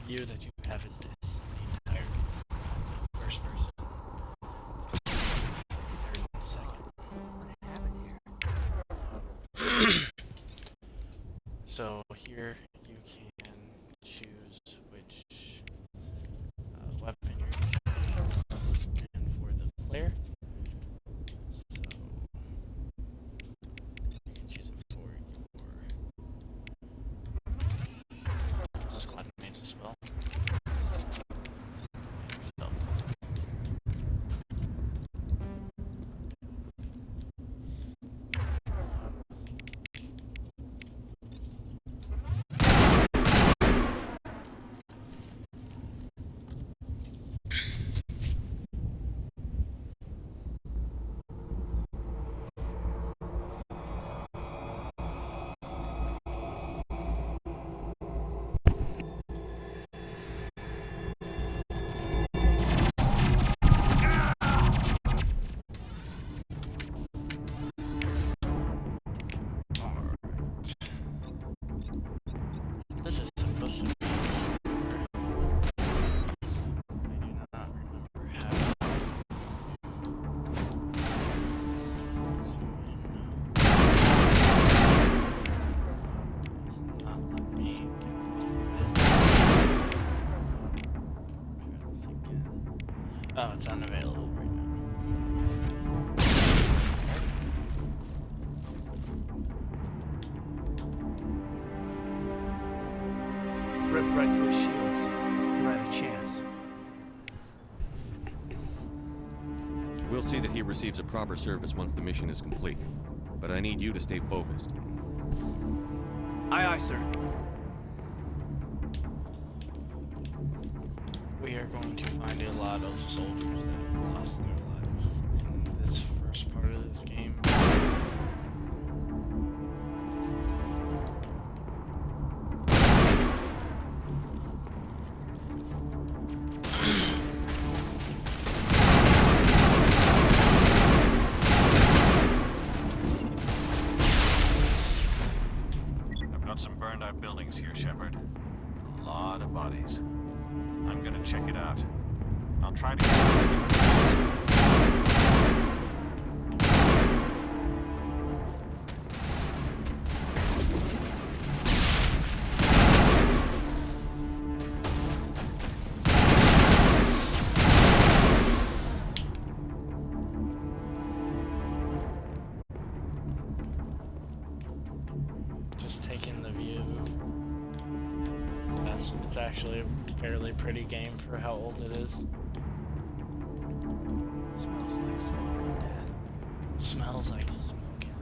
view that you have is this. The entire game. First person. Third and second. What happened here? So here you can choose which weapon you're using. And for the player, so you can choose it for your squad mates as well. So, this is supposed to be. I do not remember how. It's not letting me get. Oh, it's unavailable right now. Ripped right through his shields. You had a chance. We'll see that he receives a proper service once the mission is complete. But I need you to stay focused. Aye, aye, sir. We are going to find a lot of soldiers that have lost their lives in this first part of this game. I've got some burned out buildings here, Shepard. A lot of bodies. I'm gonna check it out. I'll try to get Just taking the view. It's actually a fairly pretty game for how old it is. Smells like smoke and death. Smells like smoke and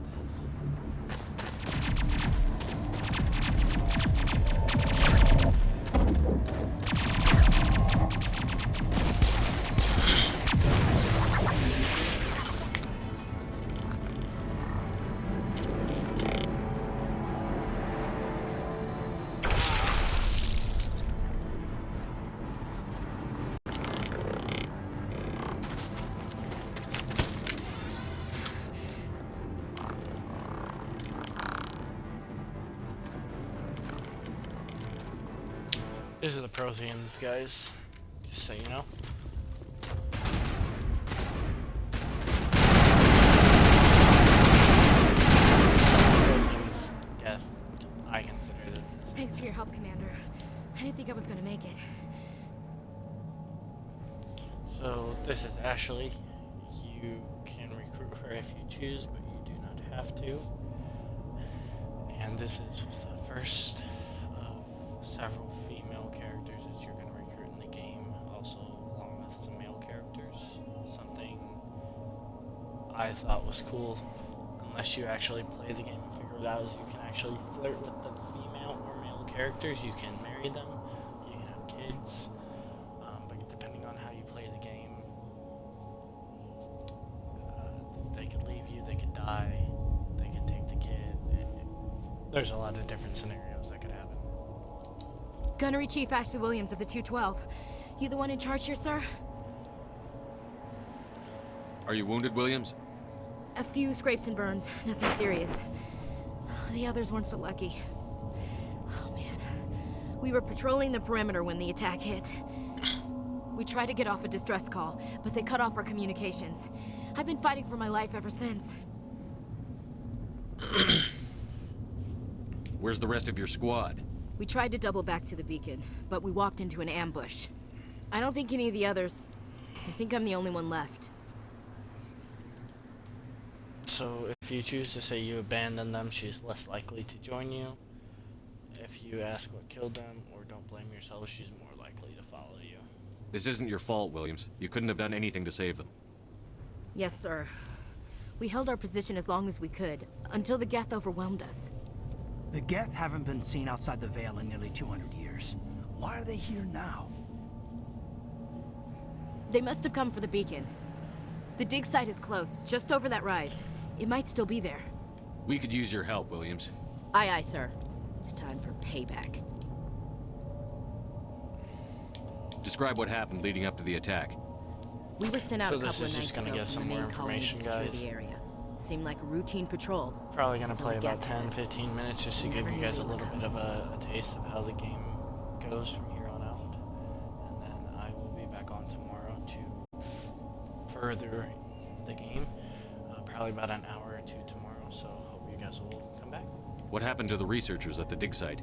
These are the Protheans, guys. Just so you know. Protheans, yeah, I consider it. Thanks for your help, Commander. I didn't think I was gonna make it. So this is Ashley. You can recruit her if you choose, but you do not have to. And this is the first of several female characters that you're going to recruit in the game, also along with some male characters. Something I thought was cool, unless you actually play the game and figure it out, is you can actually flirt with the female or male characters. You can marry them, you can have kids, but depending on how you play the game, they could leave you, they could die, they can take the kid. There's a lot of different scenarios that could happen. Gunnery Chief Ashley Williams of the 212. You the one in charge here, sir? Are you wounded, Williams? A few scrapes and burns, nothing serious. The others weren't so lucky. Oh man, We were patrolling the perimeter when the attack hit. We tried to get off a distress call, but they cut off our communications. I've been fighting for my life ever since. Where's the rest of your squad? We tried to double back to the beacon, but we walked into an ambush. I don't think any of the others... I think I'm the only one left. So if you choose to say you abandon them, she's less likely to join you. If you ask what killed them or don't blame yourself, she's more likely to follow you. This isn't your fault, Williams. You couldn't have done anything to save them. Yes, sir. We held our position as long as we could, until the Geth overwhelmed us. The Geth haven't been seen outside the Veil in nearly 200 years. Why are they here now? They must have come for the beacon. The dig site is close, just over that rise. It might still be there. We could use your help, Williams. Aye, aye, sir. It's time for payback. Describe what happened leading up to the attack. We were sent out So a this couple is of just nights gonna ago get from some the more main colony to information, secure guys. the area. Seemed like a routine patrol. Probably gonna Until play the about Geth hit 10, us. 15 minutes just to Never give you knew guys they a were little bit coming. of a taste of how the game goes from here on out. And then I will be back on tomorrow to further the game. Probably about an hour or two tomorrow, so hope you guys will come back. What happened to the researchers at the dig site?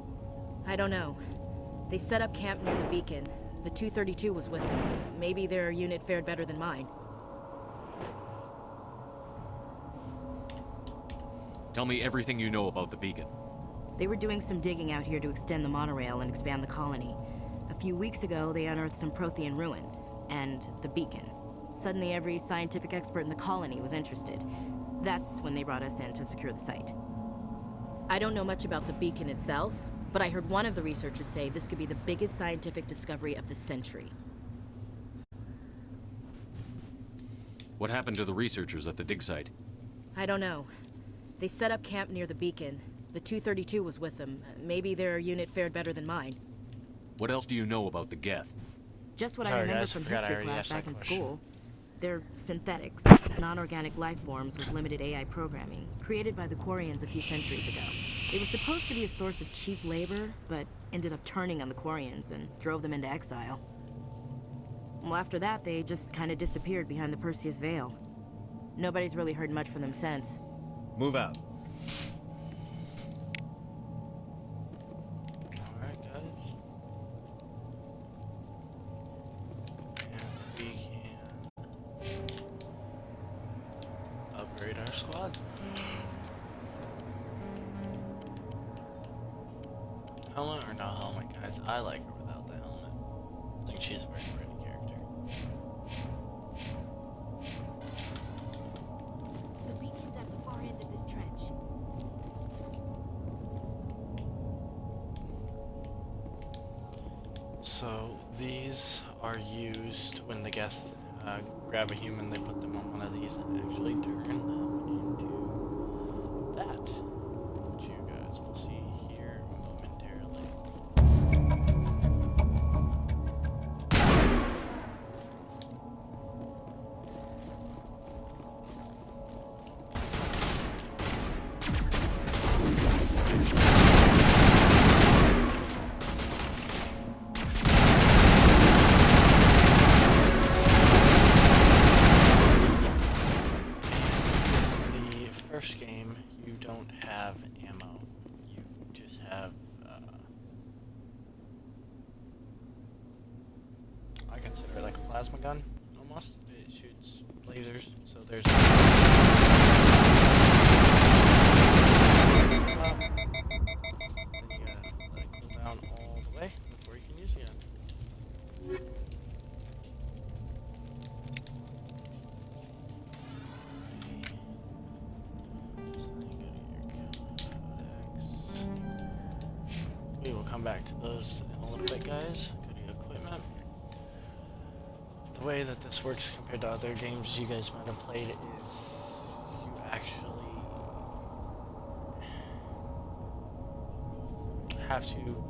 I don't know. They set up camp near the beacon. The 232 was with them. Maybe their unit fared better than mine. Tell me everything you know about the beacon. They were doing some digging out here to extend the monorail and expand the colony. A few weeks ago, they unearthed some Prothean ruins, and the beacon. Suddenly, every scientific expert in the colony was interested. That's when they brought us in to secure the site. I don't know much about the beacon itself, but I heard one of the researchers say this could be the biggest scientific discovery of the century. What happened to the researchers at the dig site? I don't know. They set up camp near the beacon. The 232 was with them. Maybe their unit fared better than mine. What else do you know about the Geth? Just what I Sorry, remember guys, from forgot I history already class asked that back in question. school. They're synthetics, non-organic life forms with limited AI programming, created by the Quarians a few centuries ago. They were supposed to be a source of cheap labor, but ended up turning on the Quarians and drove them into exile. Well, after that, they just kind of disappeared behind the Perseus Veil. Nobody's really heard much from them since. Move out. Alright, guys. And we can upgrade our squad. Helmet or no helmet, guys? I like her without the helmet. I think she's a very pretty character. The beacon's at the far end of this trench. So these are used when the Geth grab a human, they put them on one of these and actually turn them into that, which you guys will see here momentarily. The first game, you don't have ammo. You just have, I consider it like a plasma gun, almost. It shoots lasers, so there's... Then you gotta let it cool down all the way before you can use it. We will come back to those in a little bit, guys. Go to equipment. The way that this works compared to other games you guys might have played is you actually have to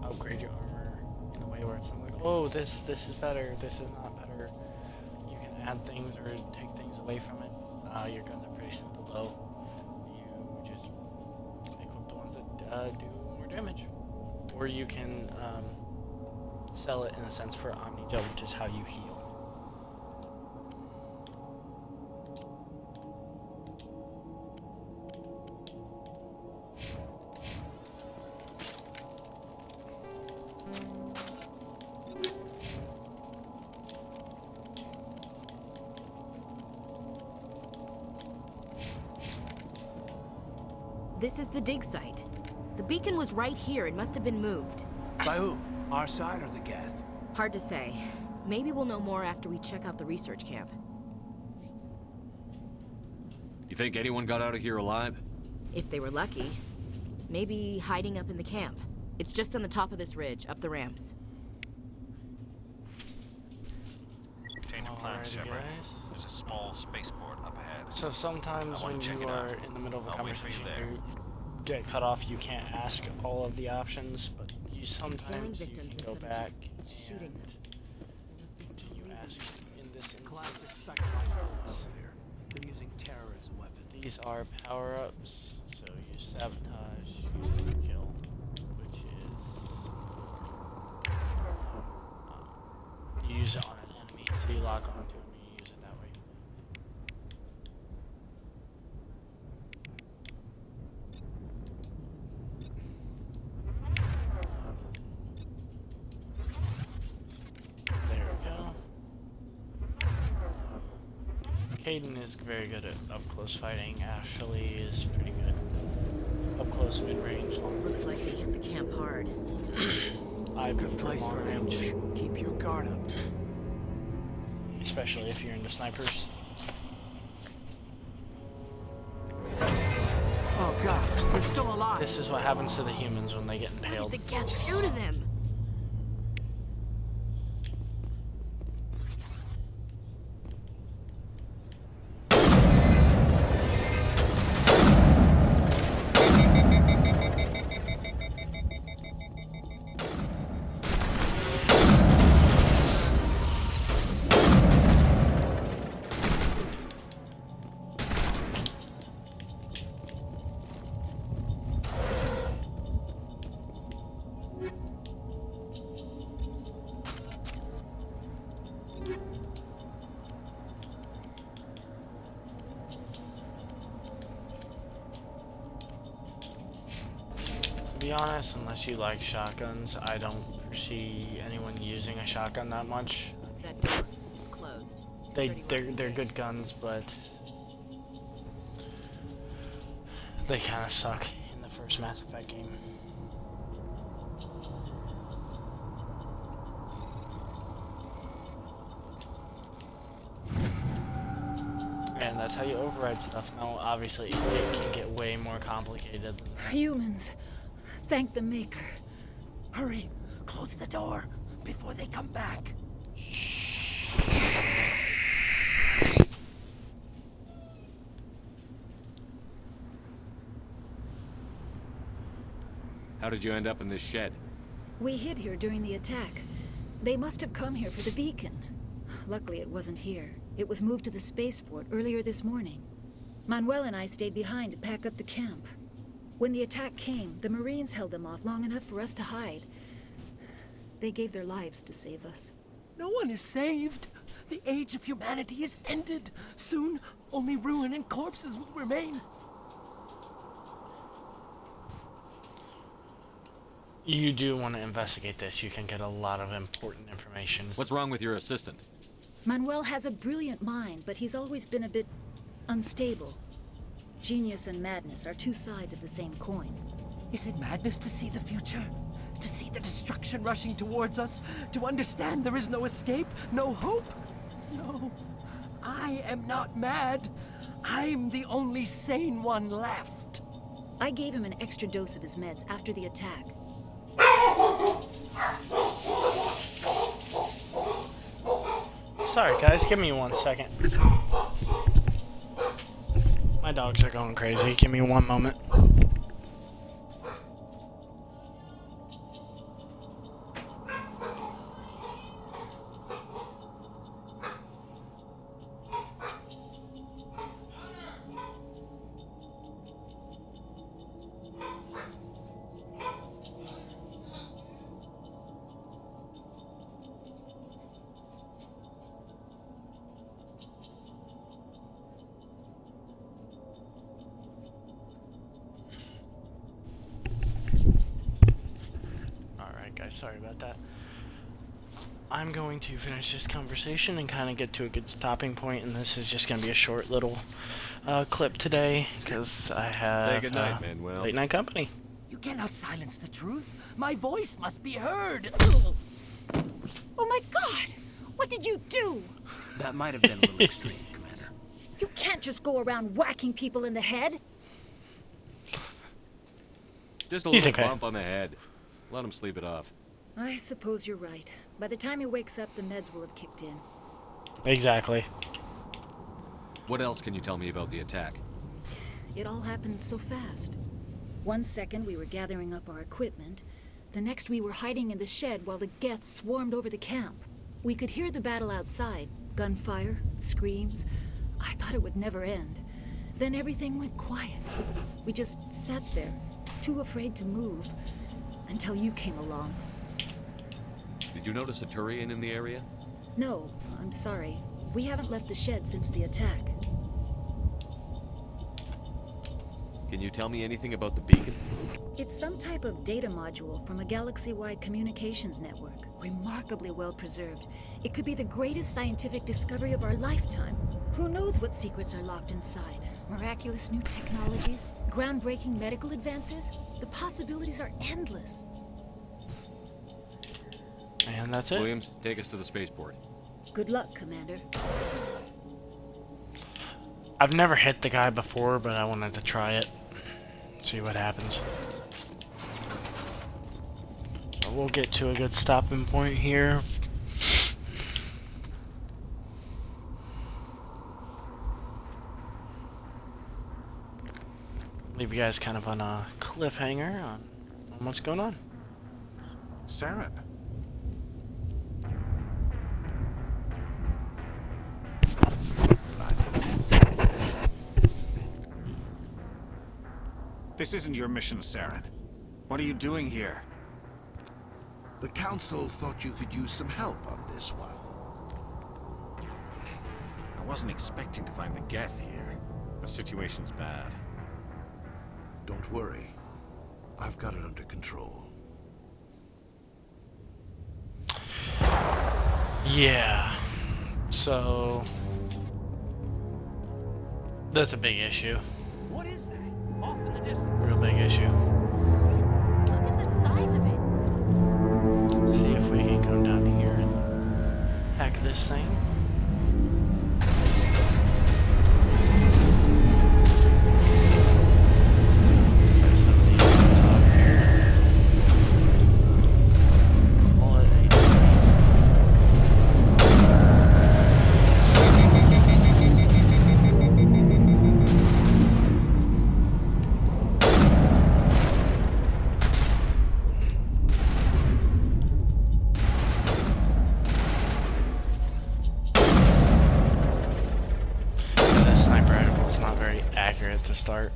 upgrade your armor in a way where it's not like, oh, this is better, this is not better. You can add things or take things away from it. Your guns are pretty simple though. You just equip the ones that do more damage. or you can sell it in a sense for Omnigel, which is how you heal. This is the dig site. The beacon was right here. It must have been moved. By who? Our side or the Geth? Hard to say. Maybe we'll know more after we check out the research camp. You think anyone got out of here alive? If they were lucky. Maybe hiding up in the camp. It's just on the top of this ridge, up the ramps. Change of plans, Alrighty, Shepard. guys. There's a small spaceport up ahead. So sometimes I wanna when check you it are out. in the middle of a I'll wait for you conversation, there. you get cut off, you can't ask all of the options, but you Healing sometimes you victims can go instead of back just shooting them. There must be some you reason. ask in this Classic instance. psychological warfare. They're using terror as a weapon. These are power-ups, so you sabotage, use it to kill, which is you use it on an enemy, so you lock onto it and you use it that way. There we go. Caden is very good at up-close fighting. Ashley is pretty good. Up-close, mid-range, long Looks like they hit the camp hard. I Good place for an ambush. Keep your guard up. especially if you're into snipers. Oh god, they're still alive. This is what happens to the humans when they get What did impaled. the Geth do to them? To be honest, unless you like shotguns, I don't foresee anyone using a shotgun that much. That door. It's closed. Security They're wasn't good engaged. guns, but they kind of suck in the first Mass Effect game. And that's how you override stuff. Now, obviously, it can get way more complicated than that. Humans, thank the Maker. Hurry, close the door before they come back. How did you end up in this shed? We hid here during the attack. They must have come here for the beacon. Luckily, it wasn't here. It was moved to the spaceport earlier this morning. Manuel and I stayed behind to pack up the camp. When the attack came, the Marines held them off long enough for us to hide. They gave their lives to save us. No one is saved. The age of humanity is ended. Soon, only ruin and corpses will remain. You do want to investigate this. You can get a lot of important information. What's wrong with your assistant? Manuel has a brilliant mind, but he's always been a bit unstable. Genius and madness are two sides of the same coin. Is it madness to see the future? To see the destruction rushing towards us? To understand there is no escape? No hope? No. I am not mad. I'm the only sane one left. I gave him an extra dose of his meds after the attack. Sorry, guys. Give me 1 second. My dogs are going crazy. Give me 1 moment. guys. Sorry about that. I'm going to finish this conversation and kind of get to a good stopping point, and this is just going to be a short little clip today, because I have Say goodnight, Manuel. late night company. You cannot silence the truth. My voice must be heard. Oh my god! What did you do? That might have been a little extreme, Commander. You can't just go around whacking people in the head. Just a He's little okay. bump on the head. Let him sleep it off. I suppose you're right. By the time he wakes up, the meds will have kicked in. Exactly. What else can you tell me about the attack? It all happened so fast. 1 second we were gathering up our equipment. The next we were hiding in the shed while the Geth swarmed over the camp. We could hear the battle outside. Gunfire, screams. I thought it would never end. Then everything went quiet. We just sat there, too afraid to move, until you came along. Did you notice a Turian in the area? No, I'm sorry. We haven't left the shed since the attack. Can you tell me anything about the beacon? It's some type of data module from a galaxy-wide communications network. Remarkably well preserved. It could be the greatest scientific discovery of our lifetime. Who knows what secrets are locked inside? Miraculous new technologies? Groundbreaking medical advances? The possibilities are endless. And that's it. Williams, take us to the spaceport. Good luck, Commander. I've never hit the guy before, but I wanted to try it. See what happens. So we'll get to a good stopping point here. Leave you guys kind of on a cliffhanger on what's going on. Saren. This isn't your mission, Saren. What are you doing here? The Council thought you could use some help on this one. I wasn't expecting to find the Geth here. The situation's bad. Don't worry. I've got it under control. Yeah. So that's a big issue. What is that? Off in the distance. Real big issue. Look at the size of it. Let's see if we can come down here and hack this thing. Accurate to start.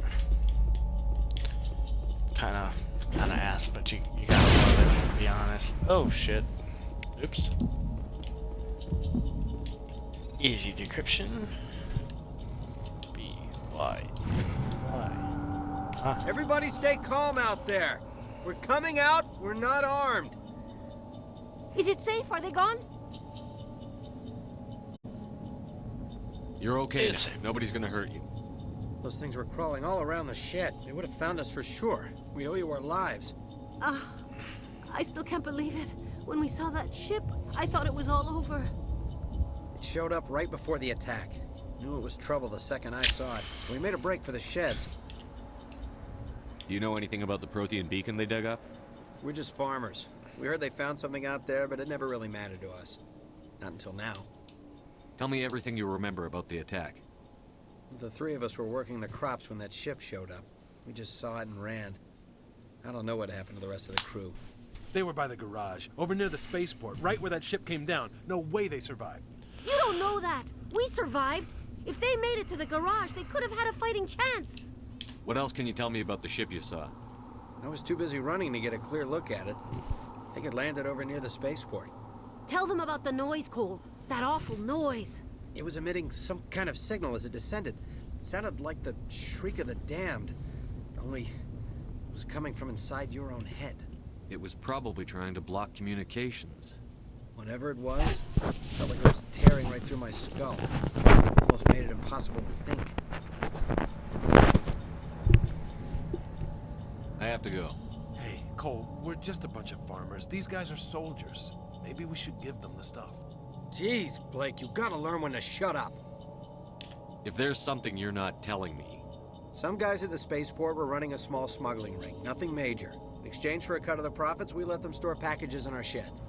Kinda ass, but you gotta love it, to be honest. Oh shit. Oops. Easy decryption. B-Y. Y. Everybody stay calm out there. We're coming out. We're not armed. Is it safe? Are they gone? You're okay now. It's- Nobody's gonna hurt you. Those things were crawling all around the shed. They would have found us for sure. We owe you our lives. I still can't believe it. When we saw that ship, I thought it was all over. It showed up right before the attack. Knew it was trouble the second I saw it, so we made a break for the sheds. Do you know anything about the Prothean beacon they dug up? We're just farmers. We heard they found something out there, but it never really mattered to us. Not until now. Tell me everything you remember about the attack. The three of us were working the crops when that ship showed up. We just saw it and ran. I don't know what happened to the rest of the crew. They were by the garage, over near the spaceport, right where that ship came down. No way they survived. You don't know that. We survived. If they made it to the garage, they could have had a fighting chance. What else can you tell me about the ship you saw? I was too busy running to get a clear look at it. I think it landed over near the spaceport. Tell them about the noise, Cole. That awful noise. It was emitting some kind of signal as it descended. It sounded like the shriek of the damned. Only it was coming from inside your own head. It was probably trying to block communications. Whatever it was, felt like it was tearing right through my skull. Almost made it impossible to think. I have to go. Hey, Cole, we're just a bunch of farmers. These guys are soldiers. Maybe we should give them the stuff. Jeez, Blake, you gotta learn when to shut up. If there's something you're not telling me... Some guys at the spaceport were running a small smuggling ring, nothing major. In exchange for a cut of the profits, we let them store packages in our sheds.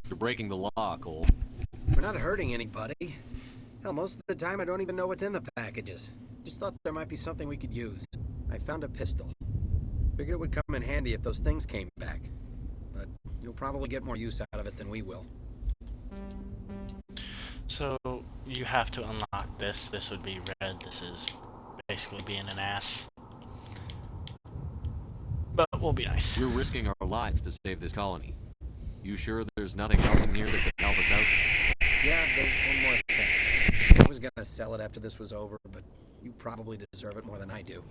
You're breaking the law, Cole. We're not hurting anybody. Hell, most of the time I don't even know what's in the packages. Just thought there might be something we could use. I found a pistol. Figured it would come in handy if those things came back. But you'll probably get more use out of it than we will. So you have to unlock this. This would be red. This is basically being an ass. But we'll be nice. We're risking our lives to save this colony. You sure there's nothing else in here that could help us out? Yeah, there's one more thing. I was gonna sell it after this was over, but you probably deserve it more than I do.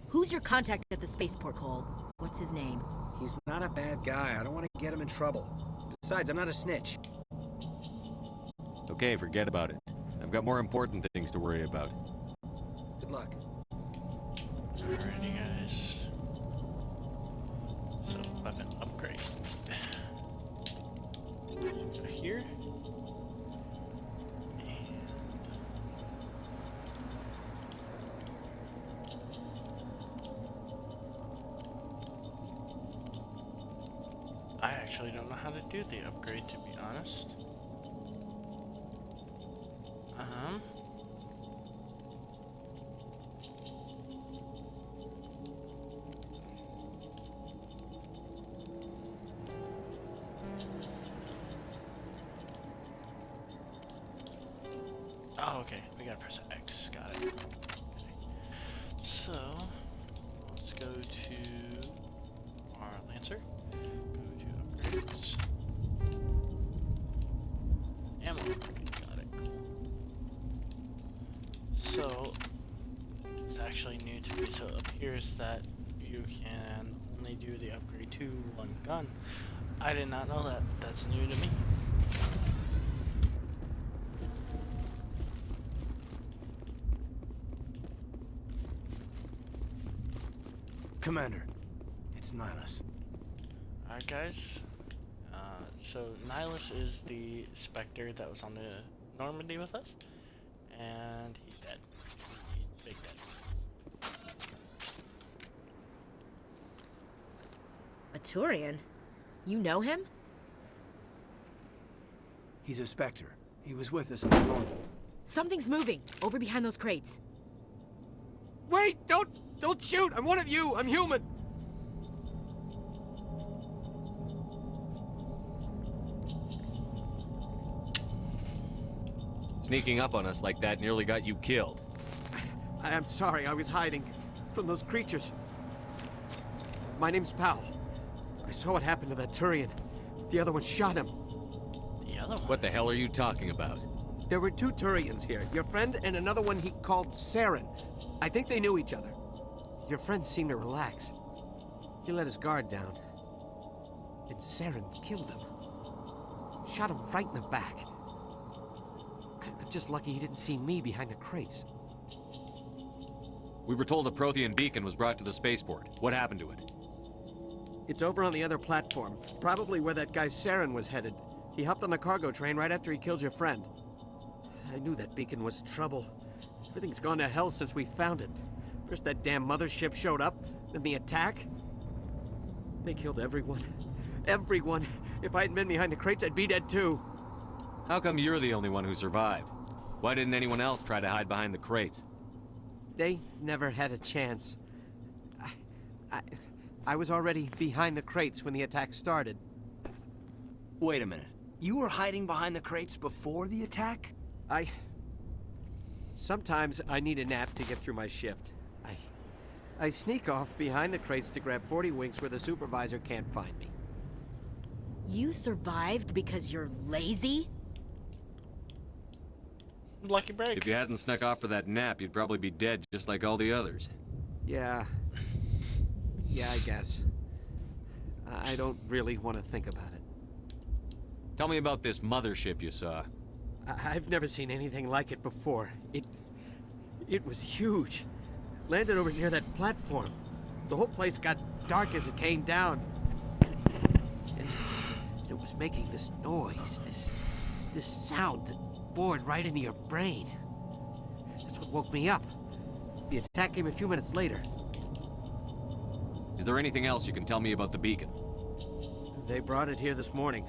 Who's your contact at the spaceport, Cole? What's his name? He's not a bad guy. I don't want to get him in trouble. Besides, I'm not a snitch. Okay, forget about it. I've got more important things to worry about. Good luck. Alrighty, guys. So, weapon upgrade. Go here. I actually don't know how to do the upgrade, to be honest. Oh, okay. We gotta press X. Got it. Okay. So, let's go to our Lancer. Go to upgrades. Ammo upgrade. Got it. Cool. So, it's actually new to me. So it appears that you can only do the upgrade to one gun. I did not know that. That's new to me. Commander, it's Nihilus. Alright, guys. So Nihilus is the Spectre that was on the Normandy with us, and he's dead. He's big dead. A Turian? You know him? He's a Spectre. He was with us in the Normandy. Something's moving over behind those crates. Wait! Don't shoot! I'm one of you! I'm human! Sneaking up on us like that nearly got you killed. I am sorry, I was hiding from those creatures. My name's Powell. I saw what happened to that Turian. The other one shot him. The other one? What the hell are you talking about? There were two Turians here. Your friend and another one he called Saren. I think they knew each other. Your friend seemed to relax. He let his guard down. And Saren killed him. Shot him right in the back. I'm just lucky he didn't see me behind the crates. We were told a Prothean beacon was brought to the spaceport. What happened to it? It's over on the other platform, probably where that guy Saren was headed. He hopped on the cargo train right after he killed your friend. I knew that beacon was trouble. Everything's gone to hell since we found it. First that damn mothership showed up, then the attack. They killed everyone. Everyone. If I hadn't been behind the crates, I'd be dead too. How come you're the only one who survived? Why didn't anyone else try to hide behind the crates? They never had a chance. I was already behind the crates when the attack started. Wait a minute. You were hiding behind the crates before the attack? Sometimes I need a nap to get through my shift. I sneak off behind the crates to grab 40 winks where the supervisor can't find me. You survived because you're lazy? Lucky break. If you hadn't snuck off for that nap, you'd probably be dead just like all the others. Yeah, I guess. I don't really want to think about it. Tell me about this mothership you saw. I've never seen anything like it before. It was huge. Landed over near that platform. The whole place got dark as it came down. And it was making this noise, this sound that bored right into your brain. That's what woke me up. The attack came a few minutes later. Is there anything else you can tell me about the beacon? They brought it here this morning.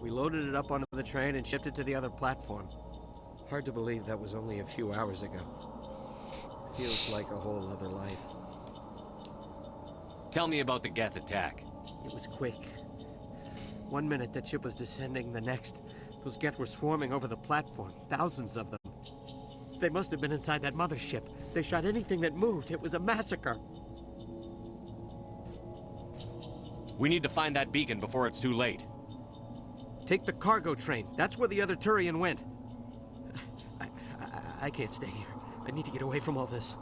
We loaded it up onto the train and shipped it to the other platform. Hard to believe that was only a few hours ago. Feels like a whole other life. Tell me about the Geth attack. It was quick. 1 minute that ship was descending, the next, those Geth were swarming over the platform. Thousands of them. They must have been inside that mothership. They shot anything that moved. It was a massacre. We need to find that beacon before it's too late. Take the cargo train. That's where the other Turian went. I can't stay here. I need to get away from all this.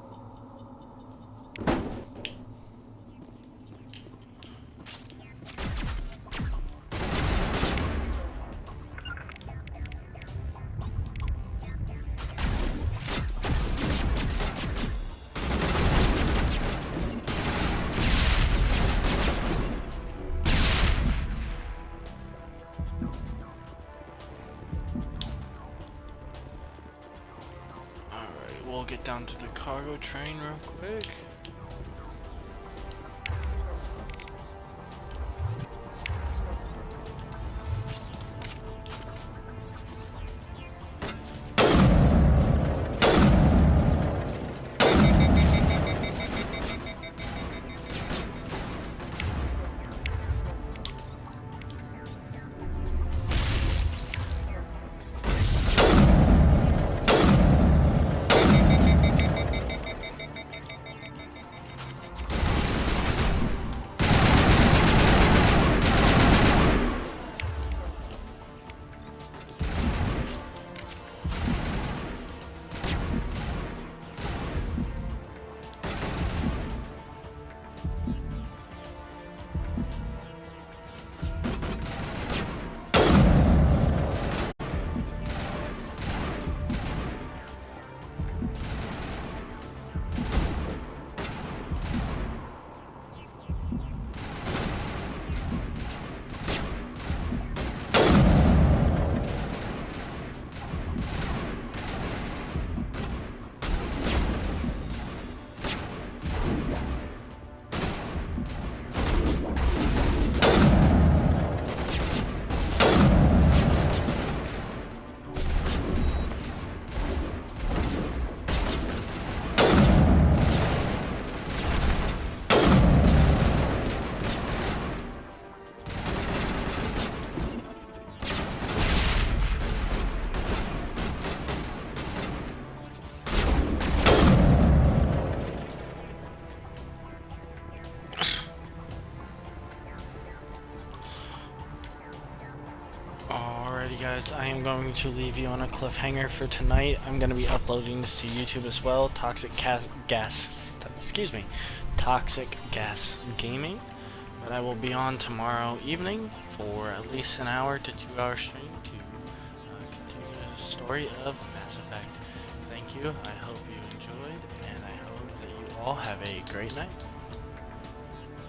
We'll get down to the cargo train real quick. Alrighty guys, I am going to leave you on a cliffhanger for tonight. I'm going to be uploading this to YouTube as well. Toxic Gas Gaming. But I will be on tomorrow evening for at least an hour to 2 hour stream to continue the story of Mass Effect. Thank you, I hope you enjoyed, and I hope that you all have a great night.